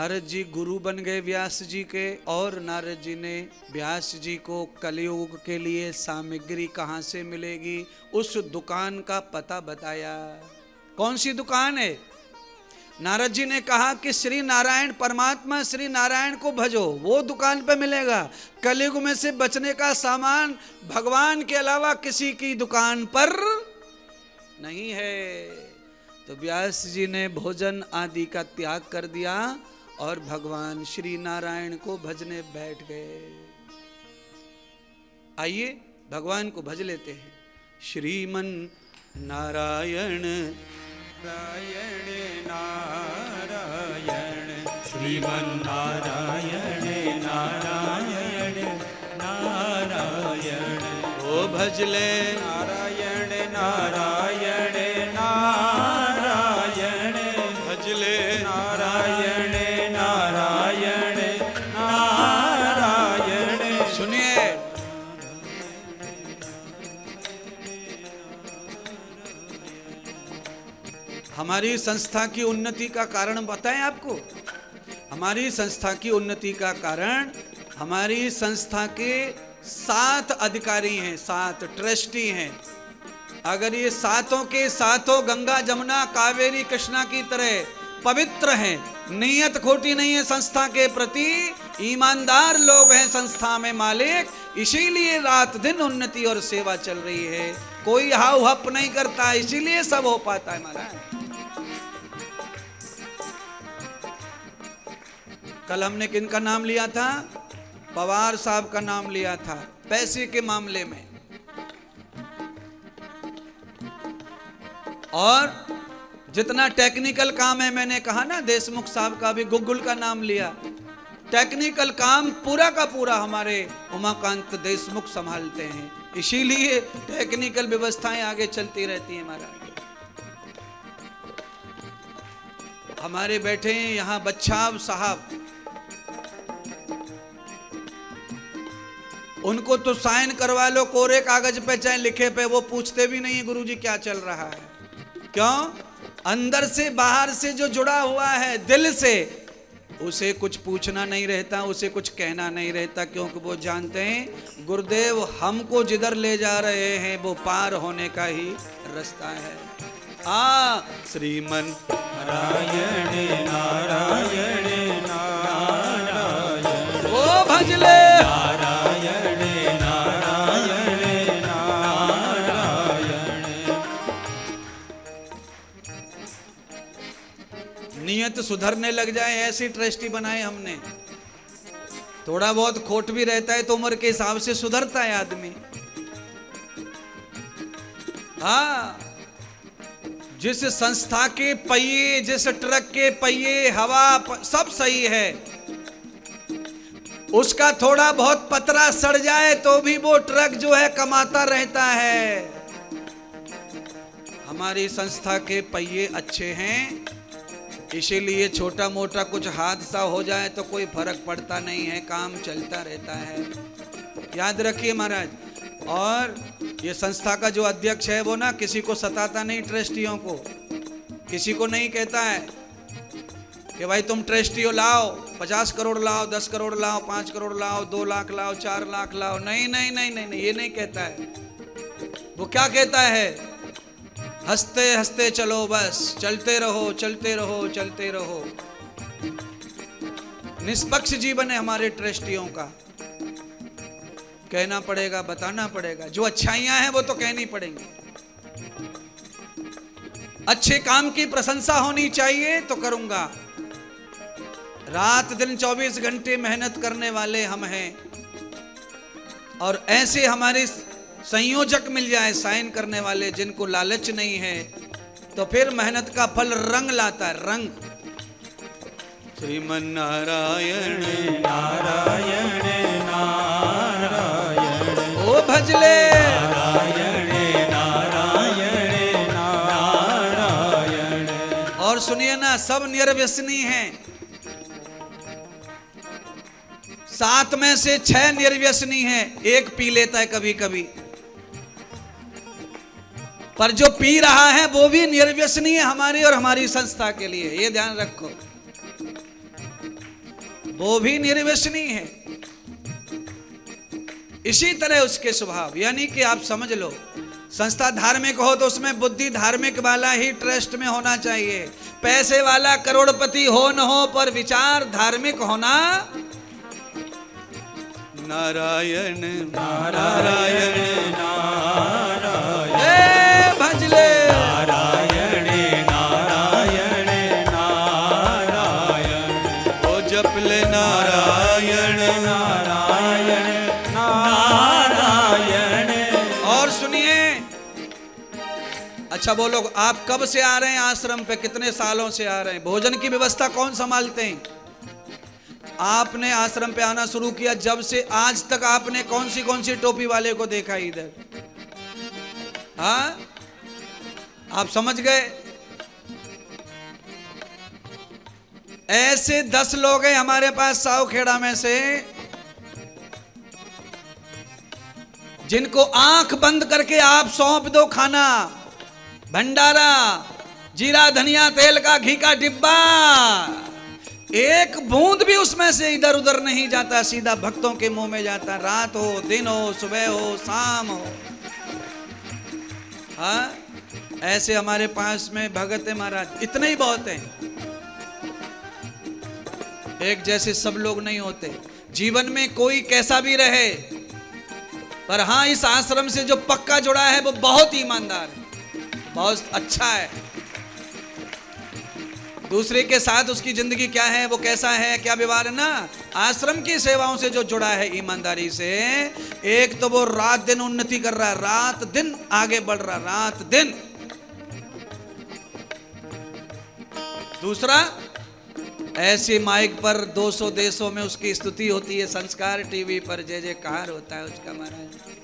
नारद जी गुरु बन गए व्यास जी के, और नारद जी ने व्यास जी को कलयुग के लिए सामग्री कहाँ से मिलेगी उस दुकान का पता बताया। कौन सी दुकान है? नारद जी ने कहा कि श्री नारायण परमात्मा श्री नारायण को भजो, वो दुकान पे मिलेगा। कलयुग में से बचने का सामान भगवान के अलावा किसी की दुकान पर नहीं है। तो व्यास जी ने भोजन आदि का त्याग कर दिया और भगवान श्री नारायण को भजने बैठ गए। आइए भगवान को भज लेते हैं। श्रीमन नारायण नारायण नारायण श्रीमन नारायण नारायण नारायण ओ भजले नारायण नारायण नारायण भजले नारायण नारायण नारायण। सुनिए, हमारी संस्था की उन्नति का कारण बताएं आपको। हमारी संस्था की उन्नति का कारण हमारी संस्था के 7 अधिकारी हैं, 7 ट्रस्टी हैं। अगर ये 7 के 7 गंगा जमुना कावेरी कृष्णा की तरह पवित्र हैं, नीयत खोटी नहीं है संस्था के प्रति, ईमानदार लोग हैं संस्था में मालिक, इसीलिए रात दिन उन्नति और सेवा चल रही है। कोई हाव हप नहीं करता, इसीलिए सब हो पाता है महाराज। कल हमने किनका नाम लिया था? पवार साहब का नाम लिया था पैसे के मामले में, और जितना टेक्निकल काम है, मैंने कहा ना देशमुख साहब का भी गुग्गुल का नाम लिया। टेक्निकल काम पूरा का पूरा हमारे उमाकांत देशमुख संभालते हैं, इसीलिए टेक्निकल व्यवस्थाएं आगे चलती रहती हैं महाराज। हमारे बैठे हैं यहाँ बच्छाव साहब, उनको तो साइन करवा लो कोरे कागज पे चाहे लिखे पे, वो पूछते भी नहीं है गुरुजी क्या चल रहा है। क्यों? अंदर से बाहर से जो जुड़ा हुआ है दिल से, उसे कुछ पूछना नहीं रहता, उसे कुछ कहना नहीं रहता, क्योंकि वो जानते हैं गुरुदेव हमको जिधर ले जा रहे हैं वो पार होने का ही रास्ता है। श्रीमन नारायण नारायण नारायण ओ भजले नारायण नारायण नारायण। नियत सुधरने लग जाए ऐसी ट्रस्टी बनाए हमने। थोड़ा बहुत खोट भी रहता है तो उम्र के हिसाब से सुधरता है आदमी। हाँ, जिस संस्था के पहिए, जिस ट्रक के पहिए, हवा सब सही है, उसका थोड़ा बहुत पतरा सड़ जाए तो भी वो ट्रक जो है कमाता रहता है। हमारी संस्था के पहिए अच्छे हैं, इसीलिए छोटा मोटा कुछ हादसा हो जाए तो कोई फर्क पड़ता नहीं है, काम चलता रहता है। याद रखिए महाराज। और ये संस्था का जो अध्यक्ष है वो ना किसी को सताता नहीं, ट्रस्टियों को किसी को नहीं कहता है कि भाई तुम ट्रस्टियों लाओ 50 करोड़ लाओ, 10 करोड़ लाओ, 5 करोड़ लाओ, 2 लाख लाओ, 4 लाख लाओ। नहीं नहीं नहीं नहीं नहीं, ये नहीं कहता है। वो क्या कहता है? हंसते हंसते चलो, बस चलते रहो चलते रहो चलते रहो। निष्पक्ष जीवन है हमारे ट्रस्टियों का। कहना पड़ेगा, बताना पड़ेगा, जो अच्छाइयां हैं वो तो कहनी पड़ेंगी। अच्छे काम की प्रशंसा होनी चाहिए तो करूंगा। रात दिन 24 घंटे मेहनत करने वाले हम हैं, और ऐसे हमारे संयोजक मिल जाए साइन करने वाले जिनको लालच नहीं है, तो फिर मेहनत का फल रंग लाता है, रंग। श्रीमन नारायण नारायण नारायण ओ भजले नारायण नारायण नारायण। और सुनिए ना, सब निर्व्यसनी हैं। 7 में से 6 निर्व्यसनी हैं, 1 पी लेता है कभी कभी, पर जो पी रहा है वो भी निर्व्यसनी है हमारी और हमारी संस्था के लिए। ये ध्यान रखो। वो भी निर्व्यसनी है। इसी तरह उसके स्वभाव, यानी कि आप समझ लो, संस्था धार्मिक हो तो उसमें बुद्धि धार्मिक वाला ही ट्रस्ट में होना चाहिए। पैसे वाला करोड़पति हो न हो, पर विचार धार्मिक होना। नारायण नारायण नारायण भजले नारायण नारायण नारायण ओ जपले नारायण। नारायण नारायण। और सुनिए, अच्छा वो लोग, आप कब से आ रहे हैं आश्रम पे, कितने सालों से आ रहे हैं? भोजन की व्यवस्था कौन संभालते हैं? आपने आश्रम पे आना शुरू किया जब से आज तक आपने कौन सी टोपी वाले को देखा इधर? हाँ, आप समझ गए? ऐसे 10 लोग हैं हमारे पास सावखेड़ा में से, जिनको आंख बंद करके आप सौंप दो खाना, भंडारा, जीरा धनिया तेल का, घी का डिब्बा, एक बूंद भी उसमें से इधर उधर नहीं जाता, सीधा भक्तों के मुंह में जाता। रात हो, दिन हो, सुबह हो, शाम हो। हाँ, ऐसे हमारे पास में भगत है महाराज, इतने ही बहुत हैं। एक जैसे सब लोग नहीं होते। जीवन में कोई कैसा भी रहे, पर हाँ, इस आश्रम से जो पक्का जुड़ा है वो बहुत ईमानदार है, बहुत अच्छा है। दूसरे के साथ उसकी जिंदगी क्या है, वो कैसा है, क्या व्यवहार है ना, आश्रम की सेवाओं से जो जुड़ा है ईमानदारी से, एक तो वो रात दिन उन्नति कर रहा है, रात दिन आगे बढ़ रहा, रात दिन। दूसरा, ऐसे माइक पर 200 देशों में उसकी स्तुति होती है, संस्कार टीवी पर जय जयकार होता है उसका महाराज।